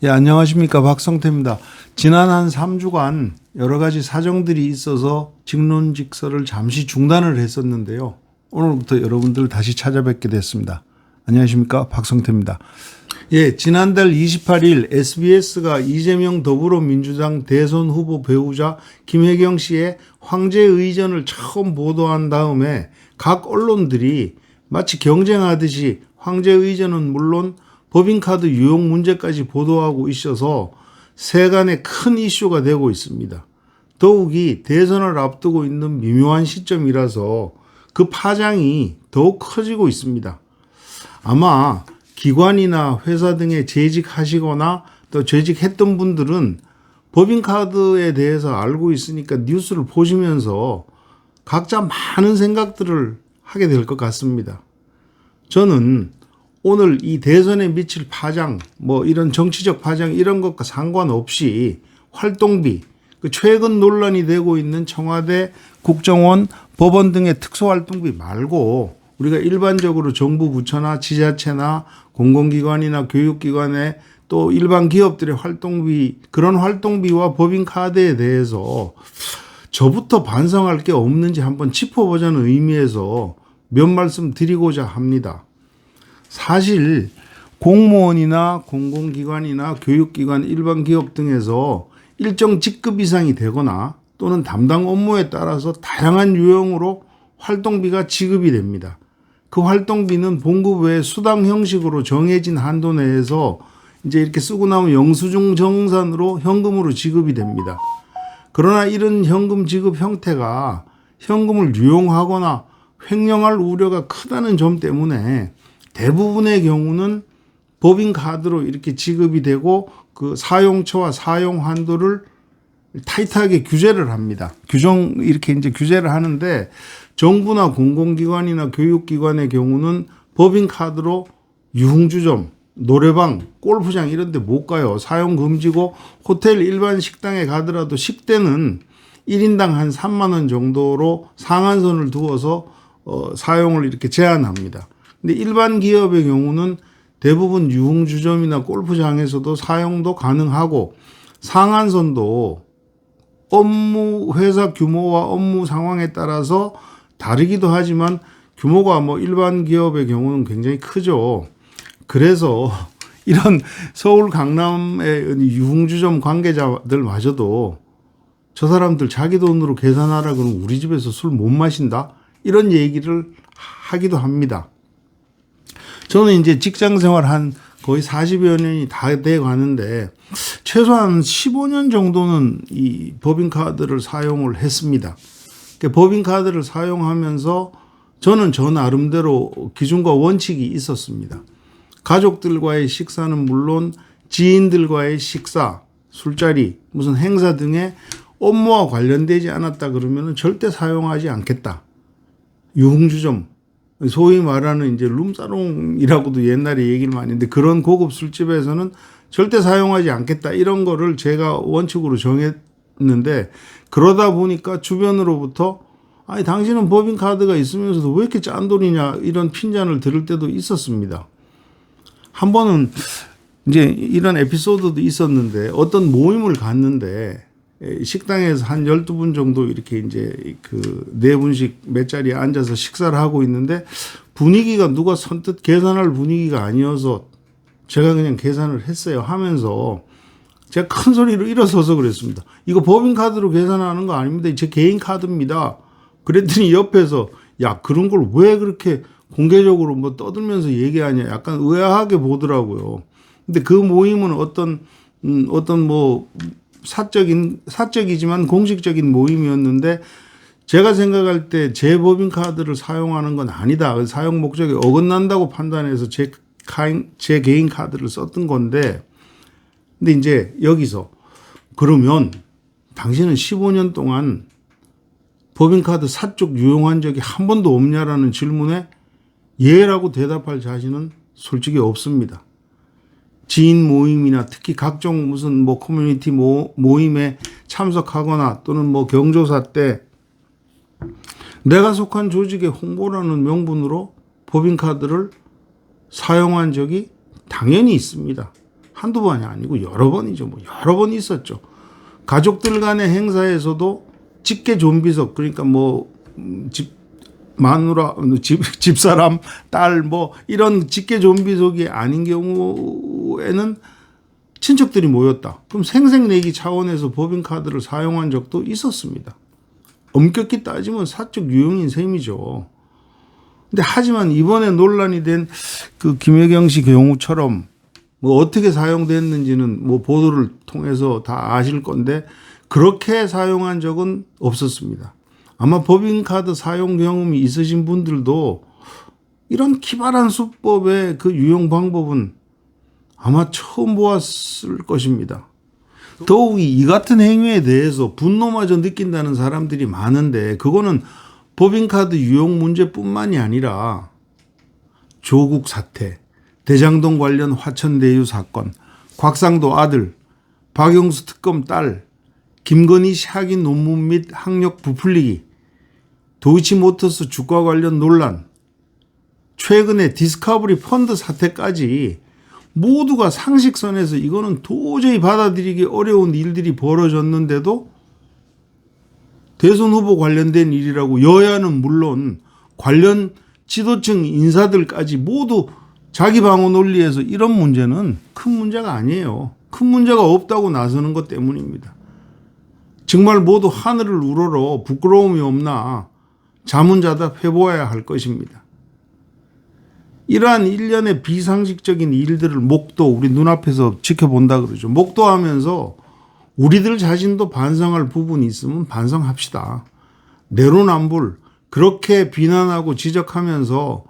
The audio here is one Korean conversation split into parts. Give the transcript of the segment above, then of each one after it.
예, 안녕하십니까. 박성태입니다. 지난 한 3주간 여러 가지 사정들이 있어서 직론직설을 잠시 중단을 했었는데요. 오늘부터 여러분들 다시 찾아뵙게 됐습니다. 안녕하십니까. 박성태입니다. 예, 지난달 28일 SBS가 이재명 더불어민주당 대선 후보 배우자 김혜경 씨의 황제 의전을 처음 보도한 다음에 각 언론들이 마치 경쟁하듯이 황제 의전은 물론 법인카드 유용 문제까지 보도하고 있어서 세간의 큰 이슈가 되고 있습니다. 더욱이 대선을 앞두고 있는 미묘한 시점이라서 그 파장이 더욱 커지고 있습니다. 아마 기관이나 회사 등에 재직하시거나 또 재직했던 분들은 법인카드에 대해서 알고 있으니까 뉴스를 보시면서 각자 많은 생각들을 하게 될 것 같습니다. 저는 오늘 이 대선에 미칠 파장, 이런 정치적 파장 이런 것과 상관없이 활동비, 최근 논란이 되고 있는 청와대, 국정원, 법원 등의 특수활동비 말고 우리가 일반적으로 정부 부처나 지자체나 공공기관이나 교육기관에 또 일반 기업들의 활동비, 그런 활동비와 법인카드에 대해서 저부터 반성할 게 없는지 한번 짚어보자는 의미에서 몇 말씀 드리고자 합니다. 사실 공무원이나 공공기관이나 교육기관, 일반 기업 등에서 일정 직급 이상이 되거나 또는 담당 업무에 따라서 다양한 유형으로 활동비가 지급이 됩니다. 그 활동비는 봉급 외에 수당 형식으로 정해진 한도 내에서 이제 이렇게 쓰고 나면 영수증 정산으로 현금으로 지급이 됩니다. 그러나 이런 현금 지급 형태가 현금을 유용하거나 횡령할 우려가 크다는 점 때문에 대부분의 경우는 법인카드로 이렇게 지급이 되고 그 사용처와 사용 한도를 타이트하게 규제를 합니다. 이렇게 이제 규제를 하는데 정부나 공공기관이나 교육기관의 경우는 법인카드로 유흥주점, 노래방, 골프장 이런 데 못 가요. 사용 금지고 호텔 일반 식당에 가더라도 식대는 1인당 한 3만 원 정도로 상한선을 두어서 사용을 이렇게 제한합니다. 근데 일반 기업의 경우는 대부분 유흥주점이나 골프장에서도 사용도 가능하고 상한선도 업무 회사 규모와 업무 상황에 따라서 다르기도 하지만 규모가 일반 기업의 경우는 굉장히 크죠. 그래서 이런 서울 강남의 유흥주점 관계자들마저도 저 사람들 자기 돈으로 계산하라 그러면 우리 집에서 술 못 마신다? 이런 얘기를 하기도 합니다. 저는 이제 직장 생활 한 거의 40여 년이 다 돼 가는데 최소한 15년 정도는 이 법인카드를 사용을 했습니다. 법인카드를 사용하면서 저는 저 나름대로 기준과 원칙이 있었습니다. 가족들과의 식사는 물론 지인들과의 식사, 술자리, 무슨 행사 등의 업무와 관련되지 않았다 그러면 절대 사용하지 않겠다. 유흥주점, 소위 말하는 이제 룸사롱이라고도 옛날에 얘기를 많이 했는데 그런 고급 술집에서는 절대 사용하지 않겠다. 이런 거를 제가 원칙으로 정했는데 그러다 보니까 주변으로부터 아니 당신은 법인카드가 있으면서도 왜 이렇게 짠 돈이냐 이런 핀잔을 들을 때도 있었습니다. 한 번은 이제 이런 에피소드도 있었는데 어떤 모임을 갔는데 식당에서 한 12분 정도 이렇게 이제 그 4분씩 몇 자리에 앉아서 식사를 하고 있는데 분위기가 누가 선뜻 계산할 분위기가 아니어서 제가 그냥 계산을 했어요 하면서 제가 큰 소리로 일어서서 그랬습니다. 이거 법인카드로 계산하는 거 아닙니다. 제 개인 카드입니다. 그랬더니 옆에서 야 그런 걸 왜 그렇게 공개적으로 떠들면서 얘기하냐 약간 의아하게 보더라고요. 근데 그 모임은 어떤 사적이지만 공식적인 모임이었는데 제가 생각할 때 제 법인카드를 사용하는 건 아니다. 사용 목적에 어긋난다고 판단해서 제 개인 카드를 썼던 건데 근데 이제 여기서 그러면 당신은 15년 동안 법인카드 사적 유용한 적이 한 번도 없냐라는 질문에 예라고 대답할 자신은 솔직히 없습니다. 지인 모임이나 특히 각종 무슨 커뮤니티 모임에 참석하거나 또는 경조사 때 내가 속한 조직의 홍보라는 명분으로 법인카드를 사용한 적이 당연히 있습니다. 한두 번이 아니고 여러 번이죠. 뭐 여러 번 있었죠. 가족들 간의 행사에서도 직계 좀비석, 그러니까 뭐 마누라, 집사람, 딸 뭐 이런 직계 좀비석이 아닌 경우에는 친척들이 모였다. 그럼 생색내기 차원에서 법인카드를 사용한 적도 있었습니다. 엄격히 따지면 사적 유형인 셈이죠. 근데 하지만 이번에 논란이 된 그 김혜경 씨 경우처럼 뭐 어떻게 사용됐는지는 뭐 보도를 통해서 다 아실 건데 그렇게 사용한 적은 없었습니다. 아마 법인카드 사용 경험이 있으신 분들도 이런 기발한 수법의 그 유용 방법은 아마 처음 보았을 것입니다. 더욱이 이 같은 행위에 대해서 분노마저 느낀다는 사람들이 많은데 그거는 법인카드 유용 문제뿐만이 아니라 조국 사태, 대장동 관련 화천대유 사건, 곽상도 아들, 박영수 특검 딸, 김건희 샤기 논문 및 학력 부풀리기, 도이치모터스 주가 관련 논란, 최근에 디스커버리 펀드 사태까지 모두가 상식선에서 이거는 도저히 받아들이기 어려운 일들이 벌어졌는데도 대선 후보 관련된 일이라고 여야는 물론 관련 지도층 인사들까지 모두 자기 방어 논리에서 이런 문제는 큰 문제가 아니에요. 큰 문제가 없다고 나서는 것 때문입니다. 정말 모두 하늘을 우러러 부끄러움이 없나 자문자답 해보아야 할 것입니다. 이러한 일련의 비상식적인 일들을 우리 눈앞에서 지켜본다 그러죠. 목도하면서 우리들 자신도 반성할 부분이 있으면 반성합시다. 내로남불 그렇게 비난하고 지적하면서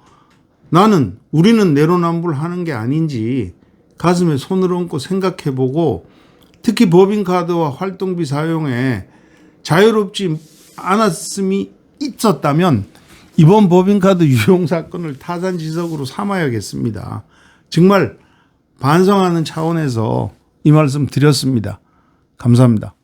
우리는 내로남불하는 게 아닌지 가슴에 손을 얹고 생각해보고 특히 법인카드와 활동비 사용에 자유롭지 않았음이 있었다면 이번 법인카드 유용 사건을 타산지석으로 삼아야겠습니다. 정말 반성하는 차원에서 이 말씀 드렸습니다. 감사합니다.